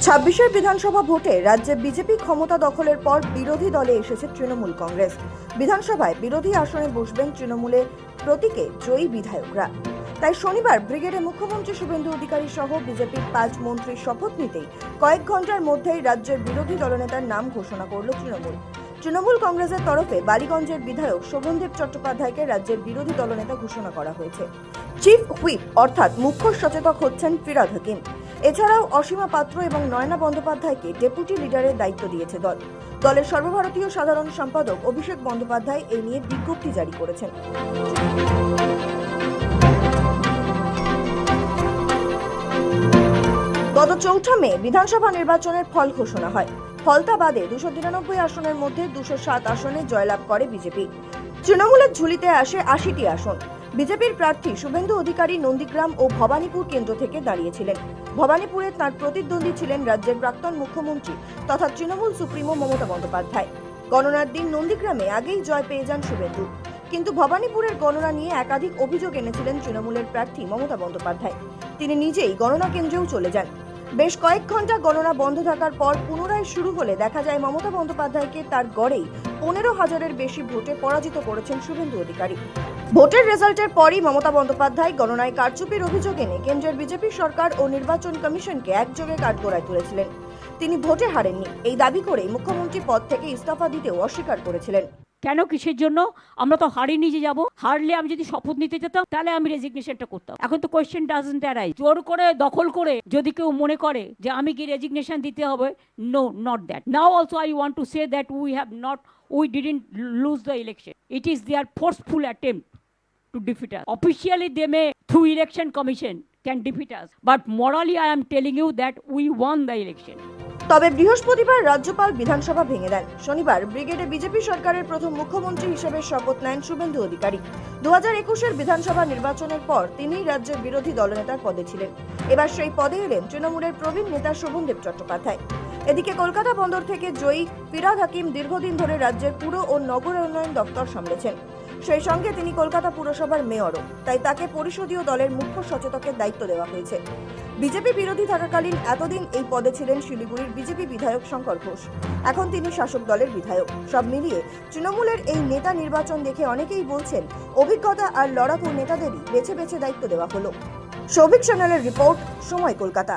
ছাব্বিশের বিধানসভা ভোটে রাজ্যে বিজেপি ক্ষমতা দখলের পর বিরোধী দলে এসেছে তৃণমূল কংগ্রেস। বিধানসভায় বিরোধী আসনে বসবেন তৃণমূলে প্রতীকে জয়ী বিধায়করা। তাই শনিবার ব্রিগেডে মুখ্যমন্ত্রী শুভেন্দু অধিকারী সহ বিজেপির 5 মন্ত্রীর শপথ নিতেই কয়েক ঘন্টার মধ্যেই রাজ্যের বিরোধী দলনেতার নাম ঘোষণা করল তৃণমূল কংগ্রেসের তরফে বালিগঞ্জের বিধায়ক শোভনদেব চট্টোপাধ্যায়কে রাজ্যের বিরোধী দলনেতা ঘোষণা করা হয়েছে। চিফ হুইপ অর্থাৎ মুখ্য সচেতক হচ্ছেন ফিরহাদ হাকিম। এছাড়াও অসীমা পাত্র এবং নয়না বন্দ্যোপাধ্যায়কে ডেপুটি লিডারের দায়িত্ব দিয়েছে দলের সর্বভারতীয় সাধারণ সম্পাদক অভিষেক বন্দ্যোপাধ্যায় এই নিয়ে বিজ্ঞপ্তি জারি করেছেন। গত 4 মে বিধানসভা নির্বাচনের ফল ঘোষণা হয়। ফলতা বাদে 293 আসনের মধ্যে 207 আসনে জয়লাভ করে বিজেপি। তৃণমূলের ঝুলিতে আসে 80টি আসন। বিজেপির প্রার্থী শুভেন্দু অধিকারী নন্দীগ্রাম ও ভবানীপুর কেন্দ্র থেকে দাঁড়িয়েছিলেন। ভবানীপুরে তাঁর প্রতিদ্বন্দ্বী ছিলেন রাজ্যের প্রাক্তন মুখ্যমন্ত্রী তথা তৃণমূল সুপ্রিমো মমতা বন্দ্যোপাধ্যায়। গণনার দিন নন্দীগ্রামে আগেই জয় পেয়ে যান শুভেন্দু, কিন্তু ভবানীপুরের গণনা নিয়ে একাধিক অভিযোগ এনেছিলেন তৃণমূলের প্রার্থী মমতা বন্দ্যোপাধ্যায়। তিনি নিজেই গণনা কেন্দ্রেও চলে যান। বেশ কয়েক ঘন্টা গণনা বন্ধ থাকার পর পুনরায় শুরু হলে দেখা যায় মমতা বন্দ্যোপাধ্যায়কে তার গড়েই 15,000-এর বেশি ভোটে পরাজিত করেছেন শুভেন্দু অধিকারী। ভোটের রেজাল্টের পরই মমতা বন্দ্যোপাধ্যায় গণনায় কারচুপির অভিযোগ এনে কেন্দ্রের বিজেপি সরকার ও নির্বাচন কমিশনকে একযোগে কাঠগড়ায় তুলেছিলেন। তিনি ভোটে হারেননি এই দাবি করে মুখ্যমন্ত্রী পদ থেকে ইস্তফা দিতেও অস্বীকার করেছিলেন। কেন, কিসের জন্য? আমরা তো হারিনি যে যাবো। হারলে আমি যদি শপথ নিতে যেতাম তাহলে আমি রেজিগনেশনটা করতাম। এখন তো কোয়েশ্চেন ডাজন্ট অ্যারাইজ। জোর করে দখল করে যদি কেউ মনে করে যে আমি কি রেজিগনেশন দিতে হবে, no, not that. Now also I want to say that we didn't lose the election. It is their forceful attempt to defeat us. Officially they may through election commission can defeat us, but morally I am telling you that we won the election. তবে বৃহস্পতিবার রাজ্যপাল বিধানসভা ভেঙে দেন। শনিবার ব্রিগেডে BJP সরকারের প্রথম মুখ্যমন্ত্রী হিসেবে শপথ নেন শুভেন্দু অধিকারী। 2021-এর বিধানসভা নির্বাচনের পর তিনি রাজ্যের বিরোধী দলনেতার পদে ছিলেন। এবার সেই পদে এলেন তৃণমূলের প্রবীণ নেতা শোভনদেব চট্টোপাধ্যায়। এদিকে কলকাতা বন্দর থেকে জয়ী ফিরহাদ হাকিম দীর্ঘদিন ধরে রাজ্যের পুর ও নগর উন্নয়ন দপ্তর সামলেছেন। সেই সঙ্গে তিনি কলকাতা পুরসভার মেয়রও, তাই তাকে পরিষদীয় দলের মুখ্য সচেতকের দায়িত্ব দেওয়া হয়েছে। বিজেপি বিরোধী থাকাকালীন এতদিন এই পদে ছিলেন শিলিগুড়ির বিজেপি বিধায়ক শঙ্কর ঘোষ। এখন তিনি শাসক দলের বিধায়ক। সব মিলিয়ে তৃণমূলের এই নেতা নির্বাচন দেখে অনেকেই বলছেন অভিজ্ঞতা আর লড়াকু নেতাদেরই বেছে বেছে দায়িত্ব দেওয়া হলো। সৌভিক চ্যানেলের রিপোর্ট, সময়, কলকাতা।